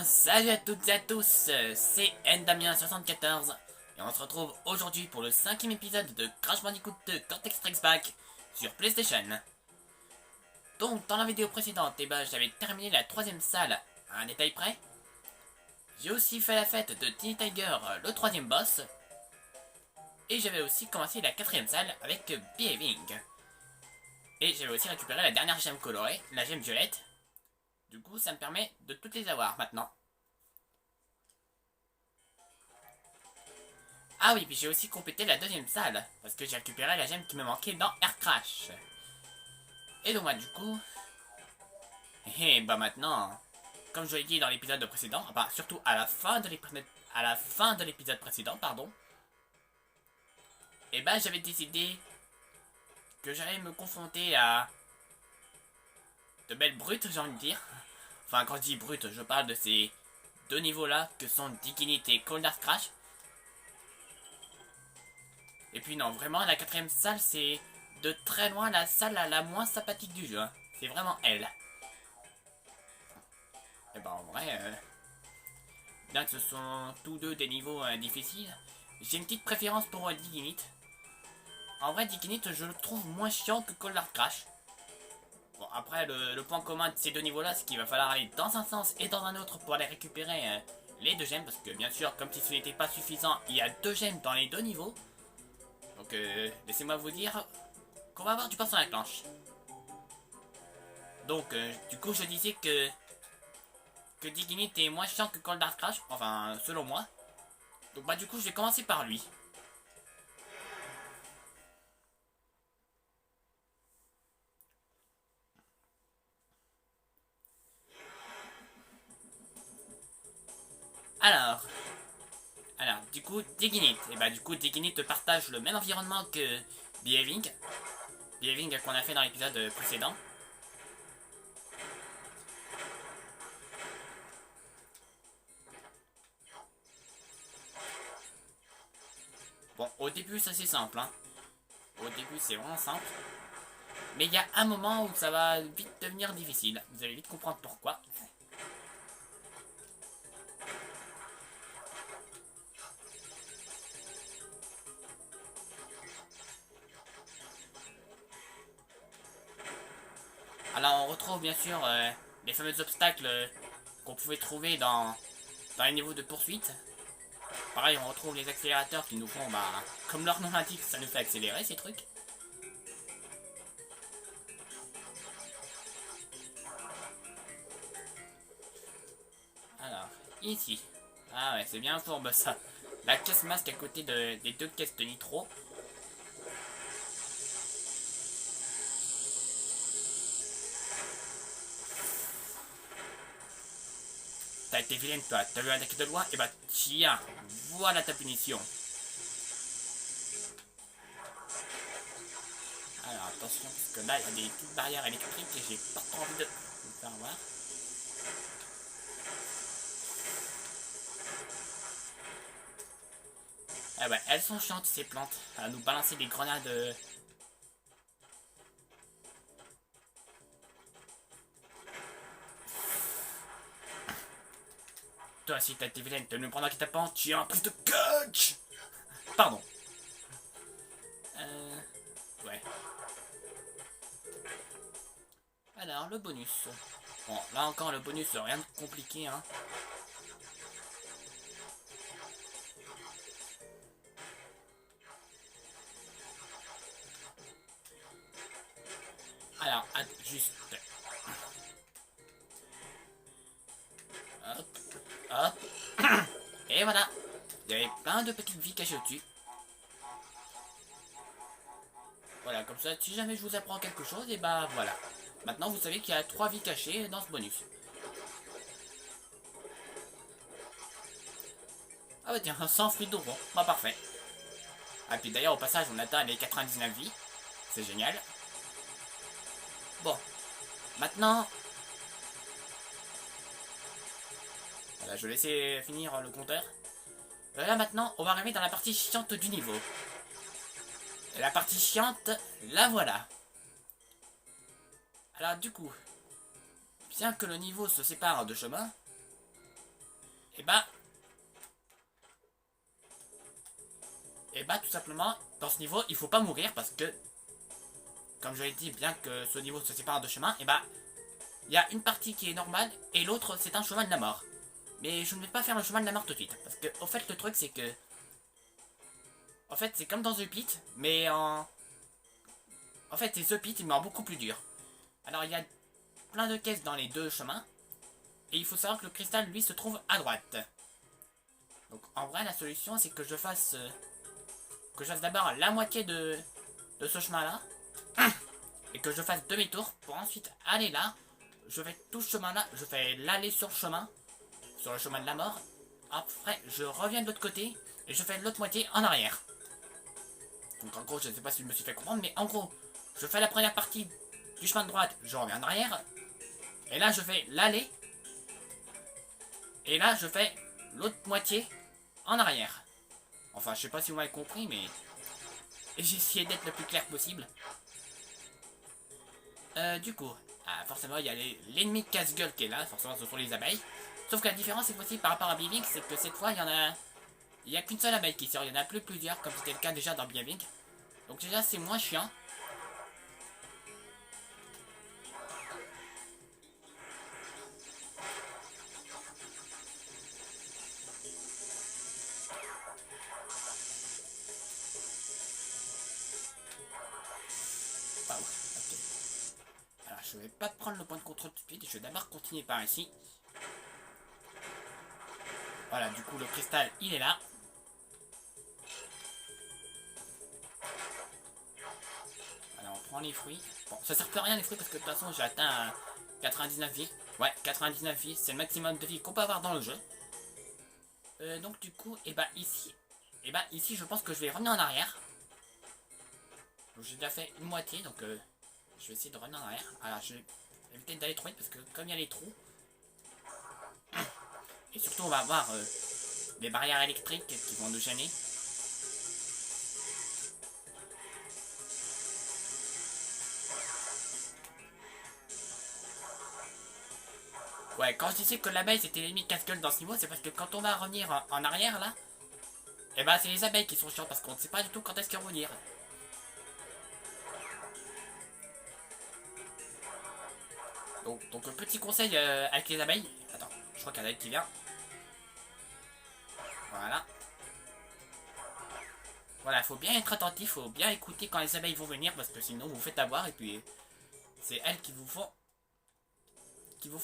Salut à toutes et à tous, c'est Ndamien74 et on se retrouve aujourd'hui pour le 5ème épisode de Crash Bandicoot 2 Cortex Strikes Back sur PlayStation. Donc dans la vidéo précédente, j'avais terminé la 3ème salle à un détail près. J'ai aussi fait la fête de Tiny Tiger, le 3ème boss. Et j'avais aussi commencé la 4ème salle avec Behaving. Et j'avais aussi récupéré la dernière gemme colorée, la gemme violette. Du coup ça me permet de toutes les avoir maintenant. Ah oui, puis j'ai aussi complété la 2ème salle, parce que j'ai récupéré la gemme qui me manquait dans Air Crash. Et donc du coup... Et bah maintenant, comme je l'ai dit dans l'épisode précédent, enfin surtout à la fin de l'épisode précédent, pardon, et bah j'avais décidé que j'allais me confronter à de belles brutes, j'ai envie de dire. Enfin quand je dis brutes, je parle de ces deux niveaux là que sont Diginit et Cold Hard Crash. Et puis non, vraiment la 4ème salle c'est de très loin la salle la moins sympathique du jeu. C'est vraiment elle. Et bah en vrai, bien que ce sont tous deux des niveaux difficiles, j'ai une petite préférence pour Diginit. En vrai, Diginit, je le trouve moins chiant que Cold Hard Crash. Bon, après, le point commun de ces deux niveaux-là, c'est qu'il va falloir aller dans un sens et dans un autre pour aller récupérer les deux gemmes. Parce que, bien sûr, comme si ce n'était pas suffisant, il y a deux gemmes dans les deux niveaux. Donc, laissez-moi vous dire qu'on va avoir du pain sur la planche. Donc, du coup, je disais que Diginit est moins chiant que Cold Hard Crash. Enfin, selon moi. Donc, bah, du coup, je vais commencer par lui. Alors, du coup, Diginit. Et bah, du coup, Diginit partage le même environnement que Behaving. Behaving qu'on a fait dans l'épisode précédent. Bon, au début, ça c'est simple, hein. Au début, c'est vraiment simple. Mais il y a un moment où ça va vite devenir difficile. Vous allez vite comprendre pourquoi. Alors, on retrouve bien sûr les fameux obstacles qu'on pouvait trouver dans les niveaux de poursuite. Pareil, on retrouve les accélérateurs qui nous font, bah, comme leur nom l'indique, ça nous fait accélérer ces trucs. Alors, ici. Ah ouais, c'est bien fourbe ça. La caisse masque à côté des deux caisses de nitro. T'as été vilaine toi, t'as vu un attaquer de loin, et bah tiens, voilà ta punition. Alors attention, parce que là il y a des petites barrières électriques et j'ai pas trop envie de me faire voir. Ah bah elles sont chiantes ces plantes, à nous balancer des grenades. Toi si t'as été vilaine, tu me prendre un tapant, tiens, plus de coach. Pardon. Ouais. Alors le bonus. Bon, là encore le bonus, rien de compliqué, hein. Alors, juste. Hop, hop. Et voilà. Il y avait plein de petites vies cachées au-dessus. Voilà, comme ça, si jamais je vous apprends quelque chose, et bah voilà. Maintenant, vous savez qu'il y a 3 vies cachées dans ce bonus. Ah bah tiens, 100 fruits d'eau, bon, bah parfait. Ah puis d'ailleurs, au passage, on atteint les 99 vies. C'est génial. Bon, maintenant... Voilà, je vais laisser finir le compteur. Là maintenant, on va arriver dans la partie chiante du niveau. Et la partie chiante, la voilà. Alors du coup, bien que le niveau se sépare de chemin, bah... Et bah tout simplement, dans ce niveau, il faut pas mourir parce que, comme je l'ai dit, bien que ce niveau se sépare de chemin, et bah, il y a une partie qui est normale et l'autre c'est un chemin de la mort. Mais je ne vais pas faire le chemin de la mort tout de suite. Parce que, au fait, le truc c'est que... En fait, c'est comme dans The Pit, mais en... En fait, c'est The Pit, mais en beaucoup plus dur. Alors, il y a plein de caisses dans les deux chemins. Et il faut savoir que le cristal, lui, se trouve à droite. Donc, en vrai, la solution, c'est que je fasse... que je fasse d'abord la moitié de ce chemin-là. Et que je fasse demi-tour pour ensuite aller là. Je fais tout ce chemin-là. Je fais l'aller sur le chemin. Sur le chemin de la mort. Après, je reviens de l'autre côté. Et je fais l'autre moitié en arrière. Donc, en gros, je ne sais pas si je me suis fait comprendre. Mais en gros, je fais la première partie du chemin de droite. Je reviens en arrière. Et là, je fais l'aller. Et là, je fais l'autre moitié en arrière. Enfin, je sais pas si vous m'avez compris, mais... j'ai essayé d'être le plus clair possible. Du coup, forcément, il y a l'ennemi casse-gueule qui est là. Forcément, ce sont les abeilles. Sauf que la différence, cette fois-ci, par rapport à Bivink, c'est que cette fois, il y en a... Il n'y a qu'une seule abeille qui sort. Il n'y en a plus plusieurs, comme c'était le cas déjà dans Bivink. Donc déjà, c'est moins chiant. Waouh, ok. Alors, je vais pas prendre le point de contrôle tout de suite. Je vais d'abord continuer par ici. Voilà, du coup, le cristal, il est là. Voilà, on prend les fruits. Bon, ça sert plus à rien les fruits parce que de toute façon, j'ai atteint 99 vies. Ouais, 99 vies, c'est le maximum de vies qu'on peut avoir dans le jeu. Donc du coup, ici, je pense que je vais revenir en arrière. J'ai déjà fait une moitié, donc je vais essayer de revenir en arrière. Alors, je vais éviter d'aller trop vite parce que comme il y a les trous, et surtout on va avoir des barrières électriques qui vont nous gêner. Ouais, quand je disais que l'abeille c'était l'ennemi casse-gueule dans ce niveau, c'est parce que quand on va revenir en arrière là, et bah c'est les abeilles qui sont chiantes parce qu'on ne sait pas du tout quand est-ce qu'elles vont venir. Donc petit conseil avec les abeilles. Attends, je crois qu'il y en a une qui vient. Voilà. Voilà, faut bien être attentif, faut bien écouter quand les abeilles vont venir parce que sinon vous vous faites avoir et puis c'est elles qui vous font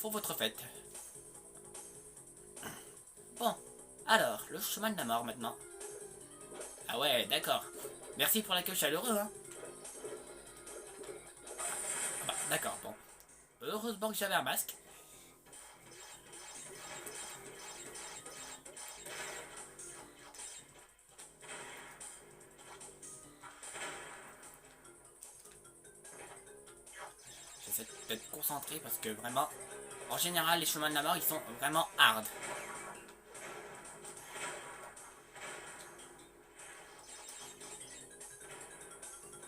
votre fête. Bon, alors, le chemin de la mort maintenant. Ah ouais, d'accord. Merci pour l'accueil chaleureux, hein. Bah, d'accord, bon. Heureusement que j'avais un masque. J'essaie d'être concentré parce que vraiment, en général, les chemins de la mort, ils sont vraiment hard.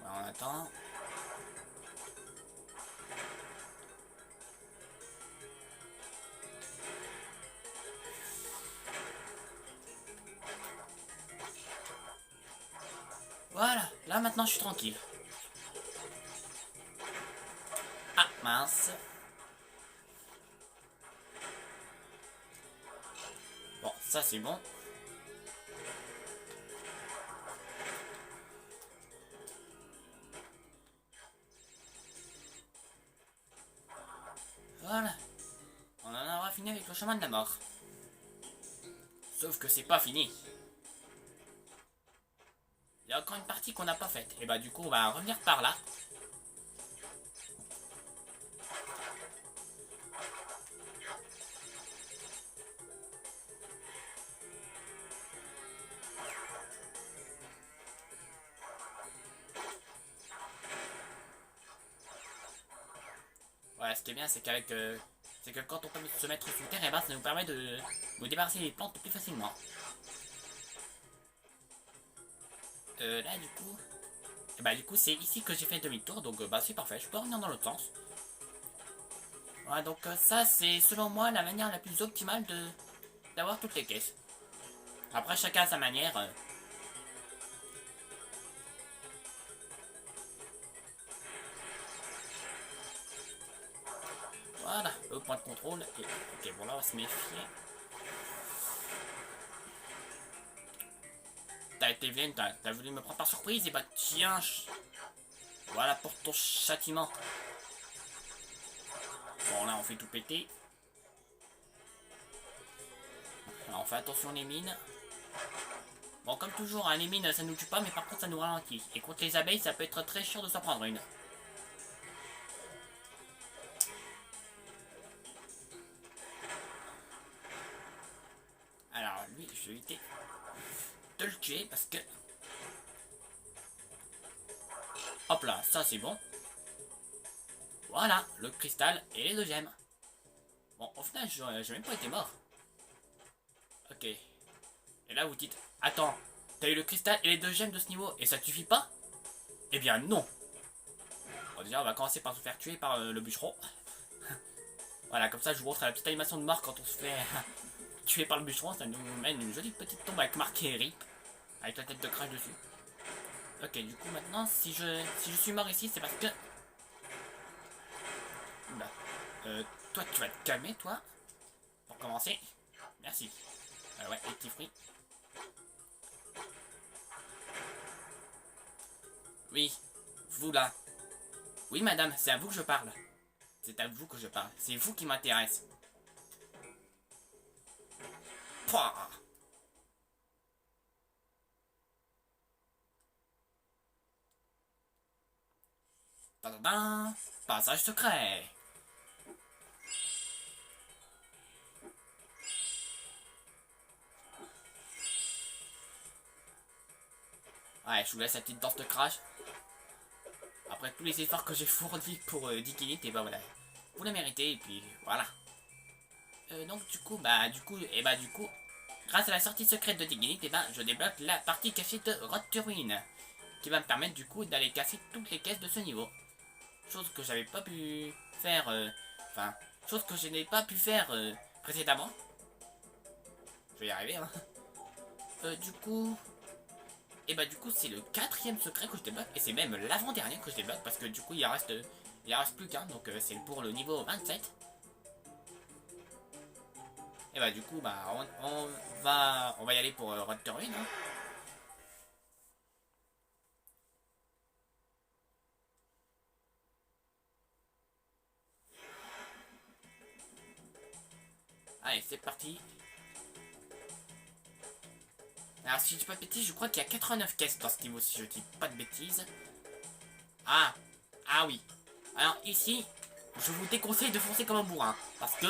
Alors, on attend. Voilà, là maintenant je suis tranquille. Ah, mince. Bon, ça c'est bon. Voilà. On en aura fini avec le chemin de la mort. Sauf que c'est pas fini. Il y a encore une partie qu'on n'a pas faite. Et bah du coup on va revenir par là. Voilà, ce qui est bien c'est qu'avec c'est que quand on peut se mettre sous terre, et ben ça nous permet de nous débarrasser des plantes plus facilement. Là du coup. Et bah du coup c'est ici que j'ai fait demi-tour, donc bah c'est parfait, je peux revenir dans l'autre sens. Voilà, donc ça c'est selon moi la manière la plus optimale d'avoir toutes les caisses. Après, chacun à sa manière. Voilà, au point de contrôle. Et, ok, bon là, on va se méfier. T'as été vilaine, t'as voulu me prendre par surprise, et bah tiens. Voilà pour ton châtiment. Bon, là, on fait tout péter. Alors, on fait attention les mines. Bon, comme toujours, hein, les mines, ça nous tue pas, mais par contre, ça nous ralentit. Et contre les abeilles, ça peut être très chiant de s'en prendre une. Alors, lui, je vais éviter de le tuer parce que... Hop là, ça c'est bon. Voilà, le cristal et les deux gemmes. Bon, au final, j'ai même pas été mort. Ok. Et là, vous dites, attends, t'as eu le cristal et les deux gemmes de ce niveau et ça te suffit pas? Eh bien, non. Bon, déjà, on va commencer par se faire tuer par le bûcheron. Voilà, comme ça, je vous montre la petite animation de mort quand on se fait tuer par le bûcheron. Ça nous mène une jolie petite tombe avec marqué RIP, avec la tête de crash dessus. Ok, du coup, maintenant, si je suis mort ici, c'est parce que... Oula. Toi, tu vas te calmer, toi. Pour commencer. Merci. Ouais, les petits fruits. Oui, vous là. Oui, madame, c'est à vous que je parle. C'est à vous que je parle. C'est vous qui m'intéresse. Pouah. Tadadam. Passage secret. Ouais, je vous laisse la petite danse de crash. Après tous les efforts que j'ai fournis pour 10 kills, et bah voilà. Vous la méritez, et puis voilà. Donc du coup, grâce à la sortie secrète de Dignity, et je débloque la partie cachée de Road to Ruin, qui va me permettre du coup d'aller casser toutes les caisses de ce niveau. Chose que j'avais pas pu faire, chose que je n'ai pas pu faire précédemment. Je vais y arriver, hein. Du coup, c'est le quatrième secret que je débloque, et c'est même l'avant-dernier que je débloque, parce que du coup, il en reste plus qu'un, donc c'est pour le niveau 27. Et bah du coup, on va y aller pour Road to Ruin, hein. Allez, c'est parti. Alors, si je dis pas de bêtises, je crois qu'il y a 89 caisses dans ce niveau, si je dis pas de bêtises. Ah, ah oui. Alors, ici, je vous déconseille de foncer comme un bourrin, parce que...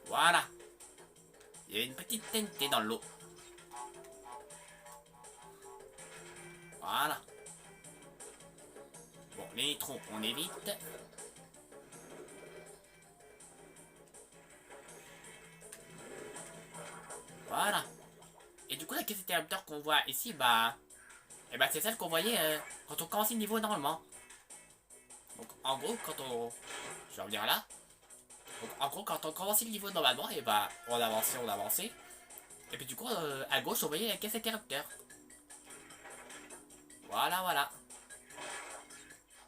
Voilà. Il y a une petite TNT dans l'eau. Voilà. Bon, les nitrons, on évite. Voilà. Et du coup, la caisse interrupteur qu'on voit ici, c'est celle qu'on voyait quand on commençait le niveau normalement. Donc, en gros, je vais revenir là. Donc, en gros, quand on commençait le niveau normalement, on avançait. Et puis du coup, à gauche, on voyait la caisse interrupteur. Voilà, voilà.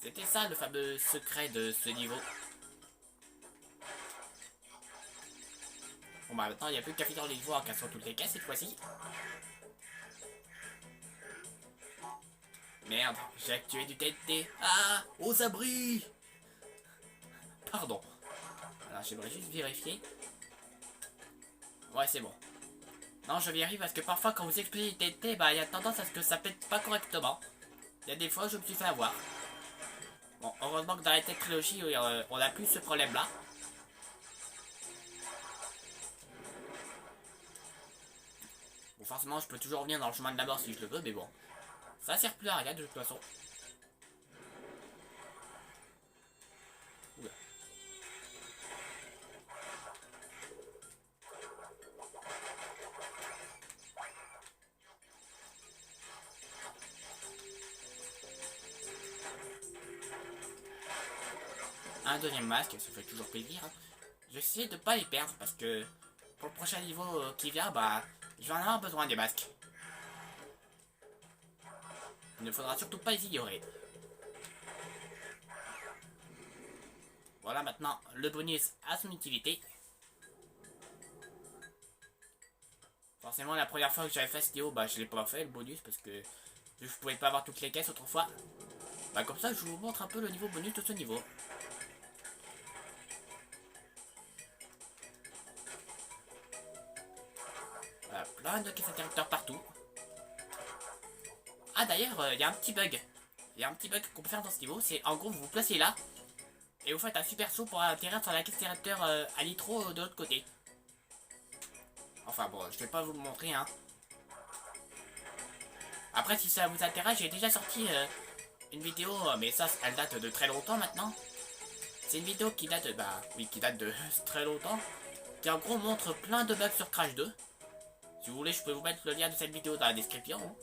C'était ça le fameux secret de ce niveau. Bon maintenant il n'y a plus qu'à finir le niveau en cassant toutes les caisses cette fois-ci. Merde, j'ai activé du TNT. Ah, aux abris. Pardon. Alors j'aimerais juste vérifier. Ouais, c'est bon. Non, je vérifie parce que parfois quand vous explosez le TNT, il y a tendance à ce que ça pète pas correctement. Il y a des fois je me suis fait avoir. Bon, heureusement que dans la tech trilogie, on a plus ce problème-là. Bon, forcément, je peux toujours revenir dans le chemin de la mort si je le veux, mais bon. Ça sert plus à rien de toute façon. Oula. Un deuxième masque, ça fait toujours plaisir, hein. J'essaie de pas les perdre parce que pour le prochain niveau qui vient, bah, je vais en avoir besoin des masques. Il ne faudra surtout pas les ignorer. Voilà, maintenant, le bonus a son utilité. Forcément, la première fois que j'avais fait cette vidéo, bah, je l'ai pas fait, le bonus, parce que je pouvais pas avoir toutes les caisses autrefois. Bah, comme ça, je vous montre un peu le niveau bonus de ce niveau. Voilà, plein de caisses interrupteurs partout. Ah, d'ailleurs, il y a un petit bug. Il y a un petit bug qu'on peut faire dans ce niveau, c'est en gros, vous vous placez là, et vous faites un super saut pour atterrir sur la caisse interrupteur à nitro de l'autre côté. Enfin bon, je vais pas vous le montrer, hein. Après, si ça vous intéresse, j'ai déjà sorti une vidéo, mais ça, elle date de très longtemps maintenant. C'est une vidéo qui date, bah, oui, qui date de très longtemps, qui en gros montre plein de bugs sur Crash 2. Si vous voulez, je peux vous mettre le lien de cette vidéo dans la description.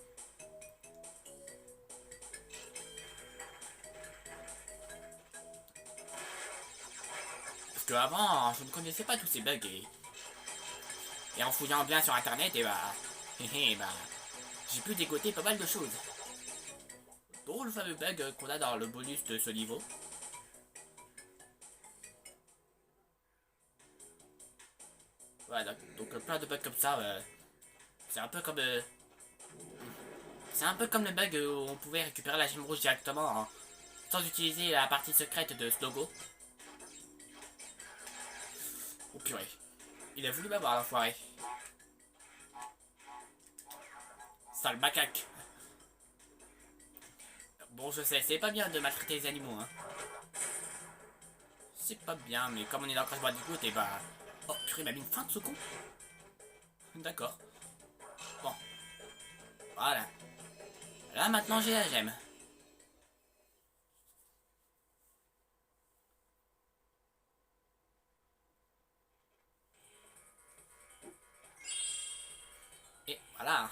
Parce que avant, je ne connaissais pas tous ces bugs et en fouillant bien sur internet, et bah, bah, j'ai pu dégoter pas mal de choses. Dont le fameux bug qu'on a dans le bonus de ce niveau. Voilà, donc plein de bugs comme ça. C'est un peu comme c'est un peu comme le bug où on pouvait récupérer la gemme rouge directement sans utiliser la partie secrète de ce logo. Oh purée. Il a voulu m'avoir l'enfoiré. Sale macaque. Bon, je sais, c'est pas bien de maltraiter les animaux, hein. C'est pas bien, mais comme on est dans Crash Bandicoot, et bah... Oh purée, il m'a mis une fin de ce con. D'accord. Bon. Voilà. Là, maintenant, j'ai la gemme. Et voilà.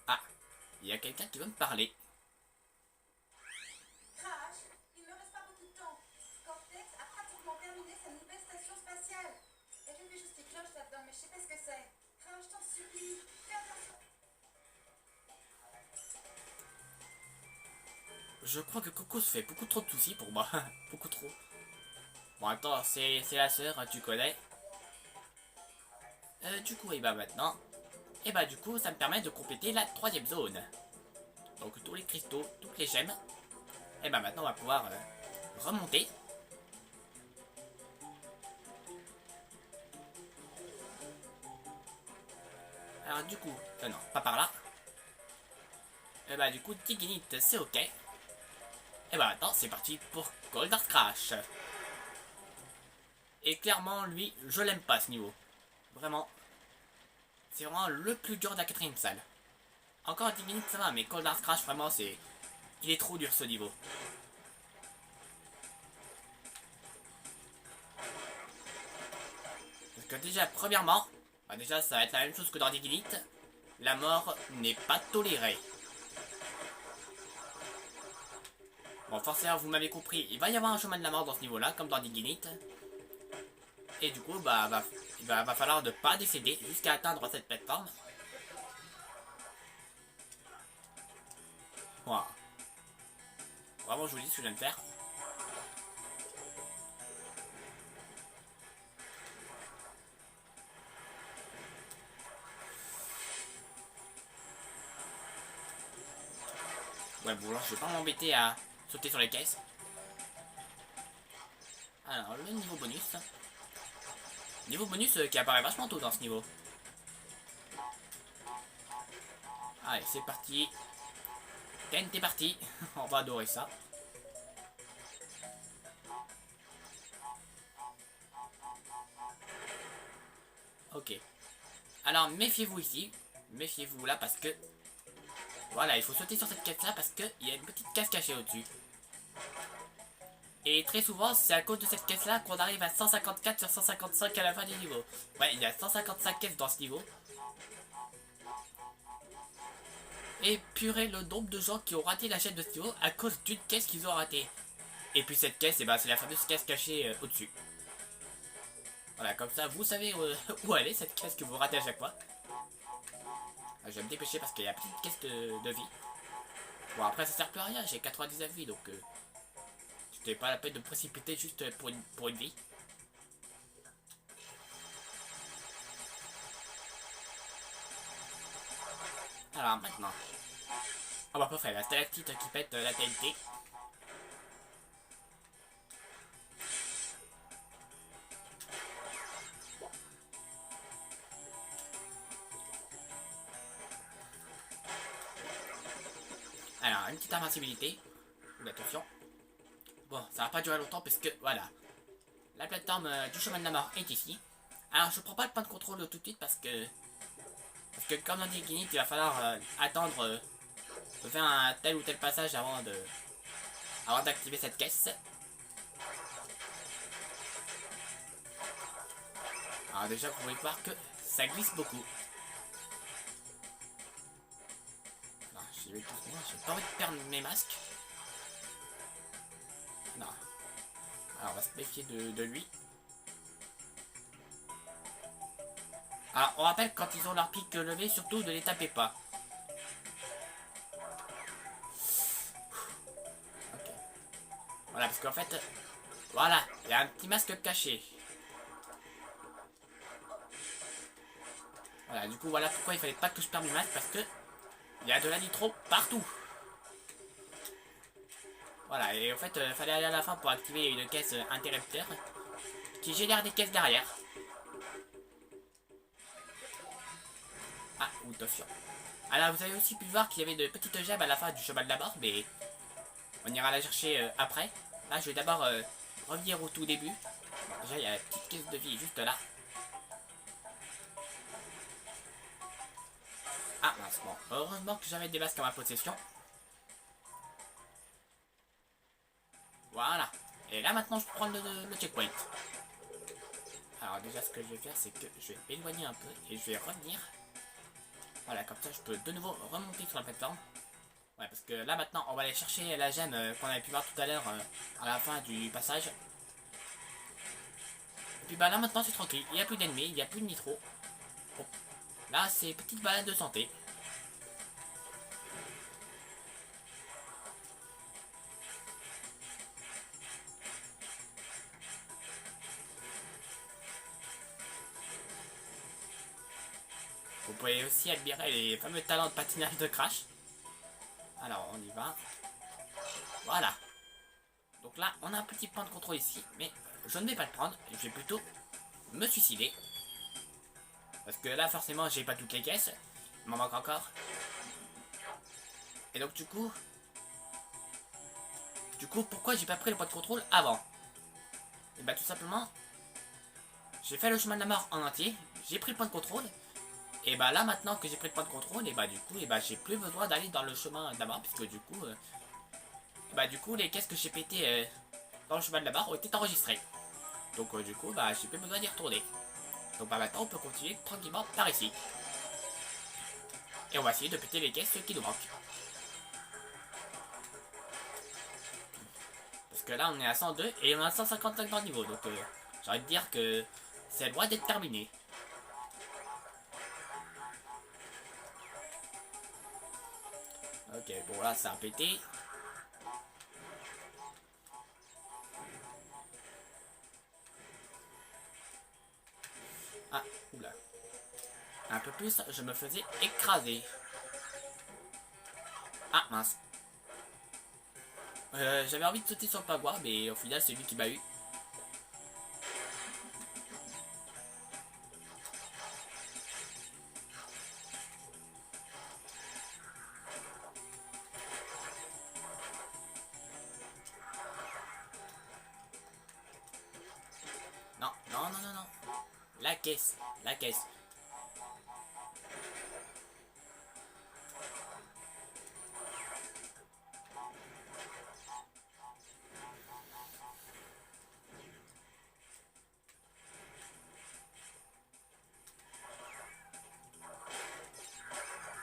Ah, il y a quelqu'un qui veut me parler. Crash, il me reste pas beaucoup de temps. Cortex a pratiquement terminé sa nouvelle station spatiale. Il y a quelque chose qui cloche là-dedans, mais je sais pas ce que c'est. Crash, je t'en supplie, fais attention. Je crois que Coco se fait beaucoup trop de soucis pour moi. Beaucoup trop. Bon, attends, c'est la sœur, tu connais. Du coup, et bah maintenant... Et bah du coup, ça me permet de compléter la troisième zone. Donc tous les cristaux, toutes les gemmes. Et bah maintenant, on va pouvoir remonter. Alors du coup... non, pas par là. Et bah du coup, Diginite, c'est ok. Et bah maintenant, c'est parti pour Goldar Crash. Et clairement, lui, je l'aime pas ce niveau. Vraiment. C'est vraiment le plus dur de la quatrième salle. Encore 10 minutes ça va, mais Goldar Crash, vraiment, c'est... Il est trop dur ce niveau. Parce que déjà, premièrement, bah déjà, ça va être la même chose que dans Diginite. La mort n'est pas tolérée. Bon, forcément, vous m'avez compris, il va y avoir un chemin de la mort dans ce niveau-là, comme dans Diginite. Et du coup, bah, il va falloir ne pas décéder jusqu'à atteindre cette plateforme. Voilà. Vraiment, je vous dis ce que je viens de faire. Ouais, bon, alors je vais pas m'embêter à sauter sur les caisses. Alors, le niveau bonus. Niveau bonus qui apparaît vachement tôt dans ce niveau. Allez, c'est parti. Ken, t'es parti. On va adorer ça. Ok. Alors, méfiez-vous ici. Méfiez-vous là parce que... Voilà, il faut sauter sur cette caisse là parce qu'il y a une petite caisse cachée au-dessus. Et très souvent, c'est à cause de cette caisse là qu'on arrive à 154 sur 155 à la fin du niveau. Ouais, il y a 155 caisses dans ce niveau. Et purée, le nombre de gens qui ont raté la chaîne de ce niveau à cause d'une caisse qu'ils ont ratée. Et puis cette caisse, et bah, c'est la fameuse caisse cachée au-dessus. Voilà, comme ça, vous savez où elle est, cette caisse que vous ratez à chaque fois. Je vais me dépêcher parce qu'il y a une petite caisse de vie. Bon, après, ça sert plus à rien, j'ai 99 vies, donc c'était pas la peine de me précipiter juste pour une vie. Alors, maintenant. On va pas faire la stalactite qui pète la TNT. Alors, une petite invincibilité. Attention. Bon, ça va pas durer longtemps parce que, voilà. La plateforme du chemin de la mort est ici. Alors, je prends pas le point de contrôle tout de suite parce que comme on dit Guinée, il va falloir attendre de faire un tel ou tel passage avant d'activer cette caisse. Alors déjà, vous pouvez voir que ça glisse beaucoup. Non, j'y vais tout doucement, j'ai pas envie de perdre mes masques. Non. Alors, on va se méfier de lui. Alors, on rappelle quand ils ont leur pic levé, surtout ne les tapez pas. Ok. Voilà, parce qu'en fait, voilà, il y a un petit masque caché. Voilà, du coup, voilà pourquoi il fallait pas que je perde mes masques, parce que il y a de la nitro partout. Voilà, et en fait, il fallait aller à la fin pour activer une caisse interrupteur qui génère des caisses derrière. Ah, ou attention. Alors, vous avez aussi pu voir qu'il y avait de petites gemmes à la fin du chemin de la mort, mais on ira la chercher après. Là, je vais d'abord revenir au tout début. Bon, déjà, il y a la petite caisse de vie juste là. Ah, mince, bon. Heureusement que j'avais des masques en ma possession. Voilà. Et là, maintenant, je peux prendre le checkpoint. Alors, déjà, ce que je vais faire, c'est que je vais m'éloigner un peu et je vais revenir. Voilà, comme ça, je peux de nouveau remonter sur la plateforme. Ouais, parce que là, maintenant, on va aller chercher la gemme qu'on avait pu voir tout à l'heure à la fin du passage. Et puis, bah là, maintenant, c'est tranquille. Il n'y a plus d'ennemis, il n'y a plus de nitro. Bon. Là, c'est petite balade de santé. Vous pouvez aussi admirer les fameux talents de patinage de Crash. Alors, on y va. Voilà. Donc là, on a un petit point de contrôle ici, mais je ne vais pas le prendre. Je vais plutôt me suicider. Parce que là, forcément, j'ai pas toutes les caisses. Il m'en manque encore. Et donc, du coup, pourquoi j'ai pas pris le point de contrôle avant? Et bah, tout simplement, j'ai fait le chemin de la mort en entier. J'ai pris le point de contrôle. Et bah là, maintenant que j'ai pris le point de contrôle, et bah du coup, j'ai plus besoin d'aller dans le chemin de la mort, puisque du coup, les caisses que j'ai pétées dans le chemin de la mort ont été enregistrées. Donc du coup, j'ai plus besoin d'y retourner. Donc maintenant, on peut continuer tranquillement par ici. Et on va essayer de péter les caisses qui nous manquent. Parce que là, on est à 102 et on a 155 dans le niveau. Donc j'ai envie de dire que c'est loin d'être terminé. Ok, bon là, ça a pété. Ah, oula. Un peu plus, je me faisais écraser. Ah, mince. J'avais envie de sauter sur le pavois, mais au final, c'est lui qui m'a eu. Non, non, non, non, non. La caisse, la caisse.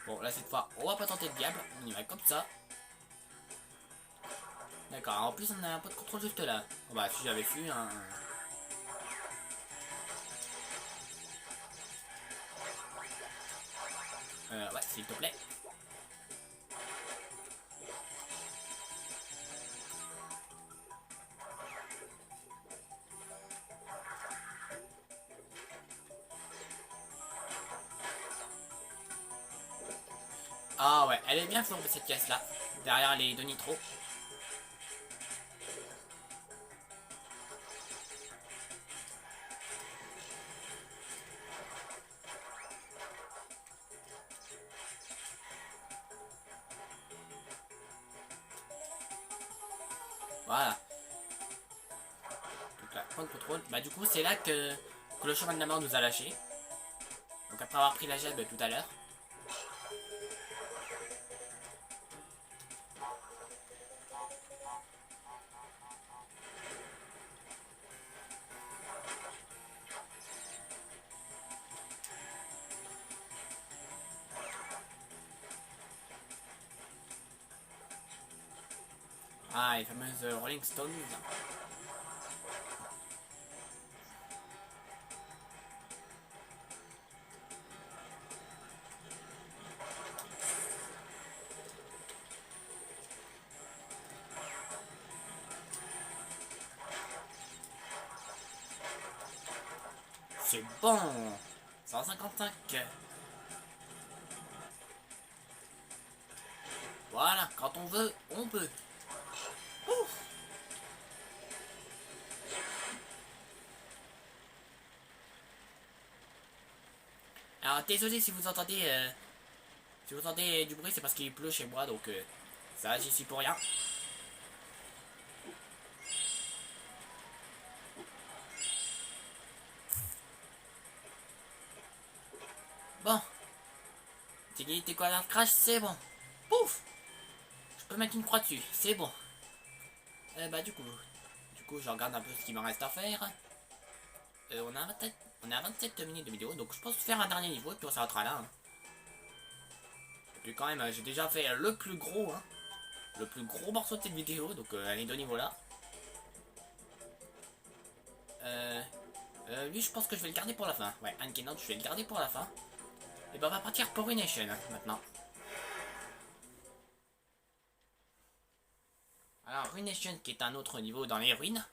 Bon, là, cette fois, on va pas tenter le diable. On y va comme ça. D'accord, en plus, on a un peu de contrôle juste là. Bon, bah, si j'avais su, hein. Ouais, s'il te plaît. Ah ouais, elle est bien flambée cette caisse là. Derrière les deux nitros. Voilà. Donc là, point de contrôle. Bah du coup c'est là que le chemin de la mort nous a lâché. Donc après avoir pris la gemme tout à l'heure. Ah, les fameuses Rolling Stones. C'est bon. 155. Voilà, quand on veut, on peut. Ouf. Alors désolé si vous entendez du bruit, c'est parce qu'il pleut chez moi, donc ça j'y suis pour rien. Bon, t'es quoi dans le crash, c'est bon. Pouf. Je peux mettre une croix dessus, c'est bon. Bah du coup je regarde un peu ce qu'il me reste à faire. On a 27 minutes de vidéo, donc je pense faire un dernier niveau et puis on s'arrêtera là. Hein. Et puis quand même, j'ai déjà fait le plus gros, hein, le plus gros morceau de cette vidéo, donc les deux niveaux là. Lui, je pense que je vais le garder pour la fin. Ouais, Ankenon, je vais le garder pour la fin. Et ben on va partir pour Ruination hein, maintenant. Alors Ruination qui est un autre niveau dans les ruines,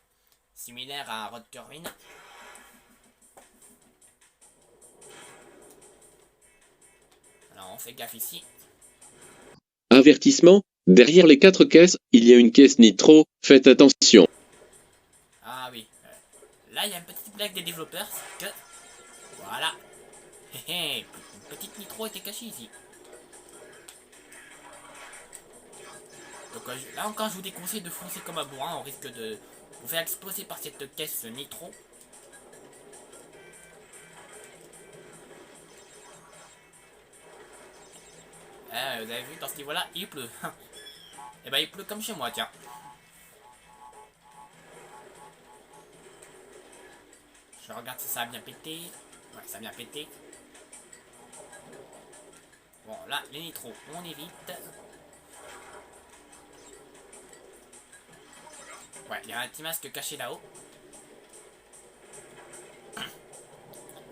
similaire à Rodker Ruin. Alors on fait gaffe ici. Avertissement, derrière les 4 caisses, il y a une caisse nitro, faites attention. Ah oui, là il y a une petite blague des développeurs, c'est que... Voilà. Une petite nitro était cachée ici. Donc là encore je vous déconseille de foncer comme un bourrin, on risque de vous faire exploser par cette caisse nitro. Vous avez vu, dans ce niveau là, il pleut. Et bah il pleut comme chez moi, tiens. Je regarde si ça a bien pété. Ouais, ça a bien pété. Bon, là, les nitros, on évite. Ouais, il y a un petit masque caché là-haut.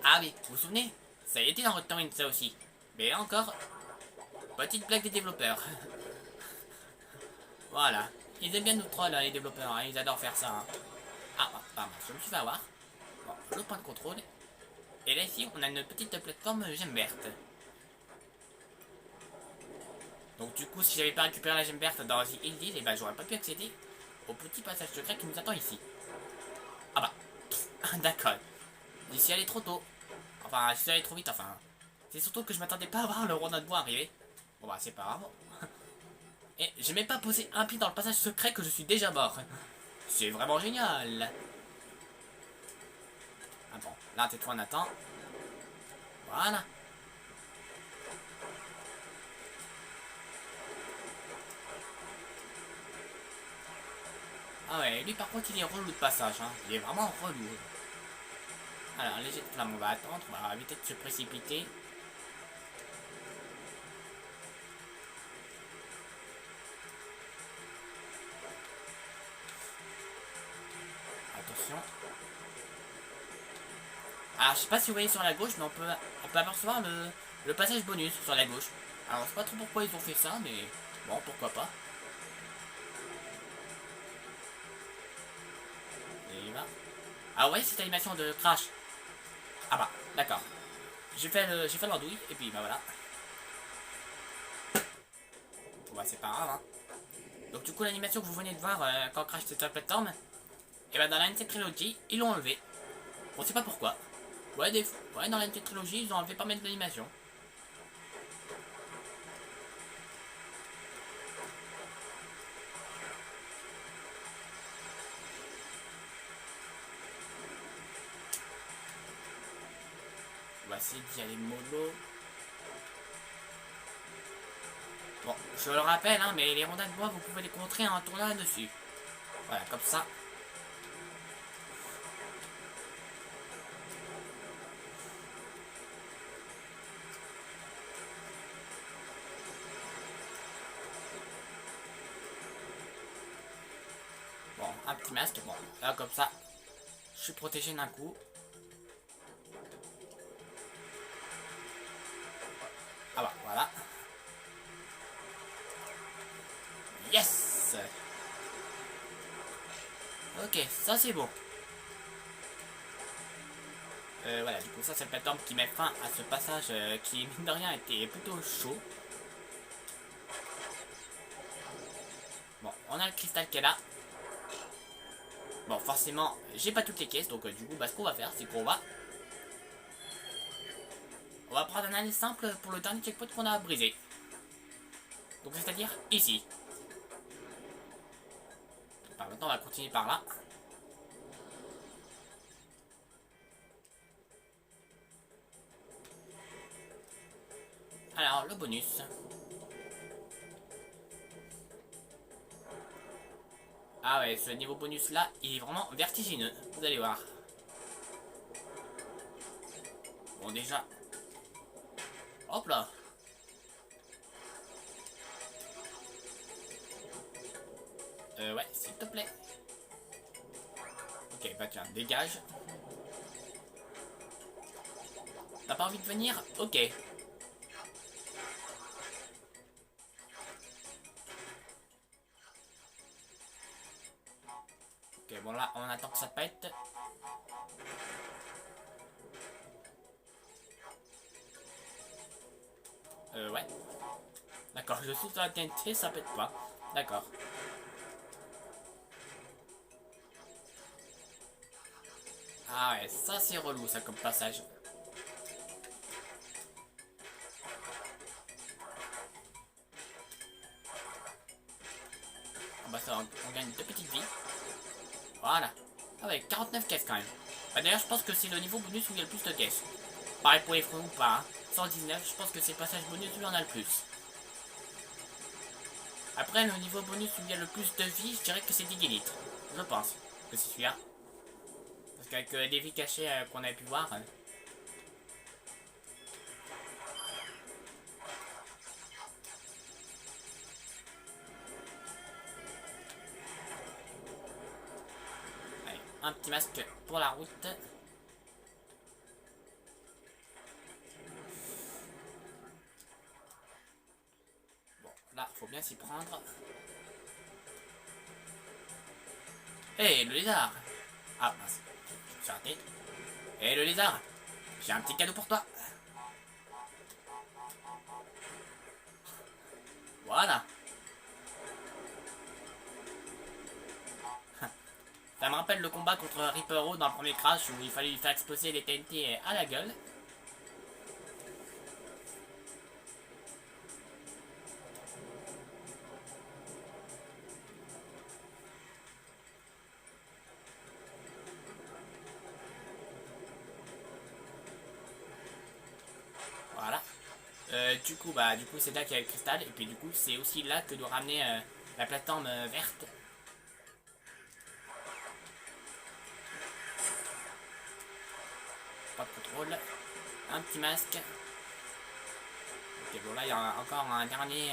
Ah oui, vous vous souvenez? Ça a été dans Rotten Wind, ça aussi. Mais encore, petite blague des développeurs. Voilà. Ils aiment bien nous troll, hein, les développeurs. Hein. Ils adorent faire ça. Hein. Ah, pardon, je me suis fait avoir. Bon, le point de contrôle. Et là, ici, on a une petite plateforme gemme verte. Donc, du coup, si j'avais pas récupéré la gemme verte dans The Hill, et ben, j'aurais pas pu accéder au petit passage secret qui nous attend ici. Ah bah, d'accord. J'y suis allé trop tôt. Enfin, j'y suis allé trop vite, enfin. C'est surtout que je m'attendais pas à voir le roi de bois arriver. Bon bah, c'est pas grave. Et j'ai même pas posé un pied dans le passage secret que je suis déjà mort. C'est vraiment génial. Ah bon, là, cette fois, on attend. Voilà. Ah ouais, lui par contre il est relou de passage, hein. Il est vraiment relou. Alors, les jets de flamme, on va attendre, on va éviter de se précipiter. Attention. Alors, je sais pas si vous voyez sur la gauche, mais on peut apercevoir le passage bonus sur la gauche. Alors, je sais pas trop pourquoi ils ont fait ça, mais bon, pourquoi pas. Et il va. Ah ouais, cette animation de crash. Ah bah, d'accord. J'ai fait l'andouille, et puis bah voilà. Bon bah c'est pas grave, hein. Donc du coup, l'animation que vous venez de voir quand Crash était sur la plateforme, et bah dans la NT Trilogy, ils l'ont enlevé. On sait pas pourquoi. Ouais, dans la NT Trilogy, ils ont enlevé pas mal d'animations. On va essayer d'y aller mollo. Bon, je le rappelle, hein, mais les rondins de bois, vous pouvez les contrer en tournant dessus. Voilà, comme ça. Bon, un petit masque, bon, là comme ça, je suis protégé d'un coup. Ah bah, voilà. Yes! Ok, ça c'est bon. Voilà, du coup ça c'est le plateforme qui met fin à ce passage qui, mine de rien, était plutôt chaud. Bon, on a le cristal qui est là. Bon, forcément, j'ai pas toutes les caisses, donc du coup, bah, ce qu'on va faire, c'est qu'on va... On va prendre un analyse simple pour le dernier checkpoint qu'on a brisé. Donc c'est-à-dire ici. Par maintenant, on va continuer par là. Alors, le bonus. Ah ouais, ce niveau bonus là, il est vraiment vertigineux. Vous allez voir. Bon, déjà. Hop là. Ouais, s'il te plaît. Ok, bah tiens, dégage. T'as pas envie de venir? Ok. Ok, bon là, on attend que ça pète. Ouais. D'accord, je suis sur la TNT, ça pète pas. D'accord. Ah ouais, ça c'est relou ça comme passage. Ah bah ça, on gagne 2 petites vies. Voilà. Ah ouais, 49 caisses quand même. Bah d'ailleurs, je pense que c'est le niveau bonus où il y a le plus de caisses. Pareil pour les fronts ou pas. Hein. 119, je pense que c'est le passage bonus où il y en a le plus. Après, le niveau bonus où il y a le plus de vie, je dirais que c'est Digilite. Je pense que c'est celui-là. Parce qu'avec les vies cachées qu'on avait pu voir... Allez, un petit masque pour la route. Bon, là, faut bien s'y prendre. Hé, le lézard! Ah, mince, je suis raté. Hé, le lézard! J'ai un petit cadeau pour toi! Voilà! Ça me rappelle le combat contre Reaper dans le premier Crash où il fallait lui faire exploser les TNT à la gueule. Voilà. Du coup c'est là qu'il y a le cristal et puis du coup c'est aussi là que doit ramener la plateforme verte. Pas de contrôle. Un petit masque. Ok, bon là il y a encore un dernier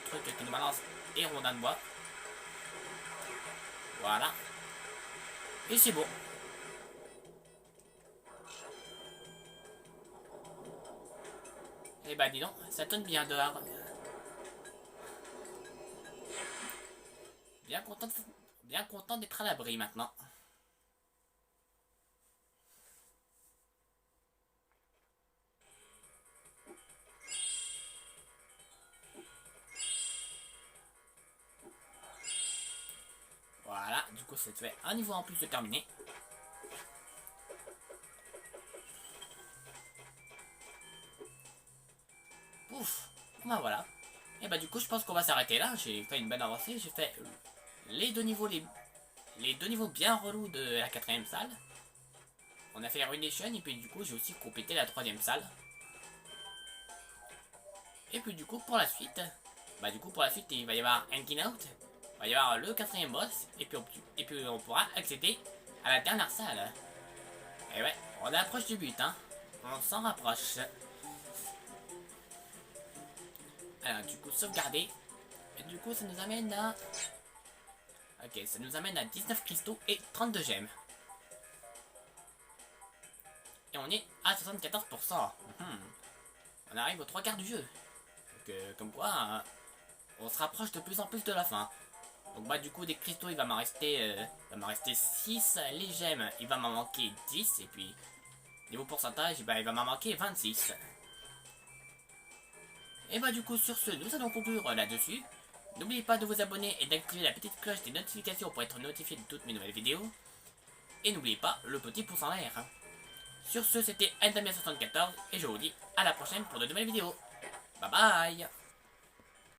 truc qui nous balance des rondins de bois. Voilà. Et c'est bon. Eh bah dis donc, ça tonne bien dehors. Bien content d'être à l'abri maintenant. Voilà, du coup ça te fait un niveau en plus de terminer. Ouf, bah voilà. Et bah du coup je pense qu'on va s'arrêter là. J'ai fait une bonne avancée. J'ai fait les deux niveaux bien relous de la quatrième salle. On a fait Ruination et puis du coup j'ai aussi complété la troisième salle. Et puis du coup pour la suite, il va y avoir Hanging Out, il va y avoir le quatrième boss et puis on pourra accéder à la dernière salle. Et ouais, on approche du but, hein. On s'en rapproche. Alors du coup sauvegarder. Et du coup ça nous amène à... Ok, ça nous amène à 19 cristaux et 32 gemmes. Et on est à 74%. On arrive aux 3 quarts du jeu. Donc comme quoi, on se rapproche de plus en plus de la fin. Donc bah du coup des cristaux il va m'en rester 6. Les gemmes il va m'en manquer 10. Et puis niveau pourcentage bah, il va m'en manquer 26. Et bah du coup sur ce nous allons conclure là-dessus. N'oubliez pas de vous abonner et d'activer la petite cloche des notifications pour être notifié de toutes mes nouvelles vidéos. Et n'oubliez pas le petit pouce en l'air. Sur ce c'était Endamia74 et je vous dis à la prochaine pour de nouvelles vidéos. Bye bye.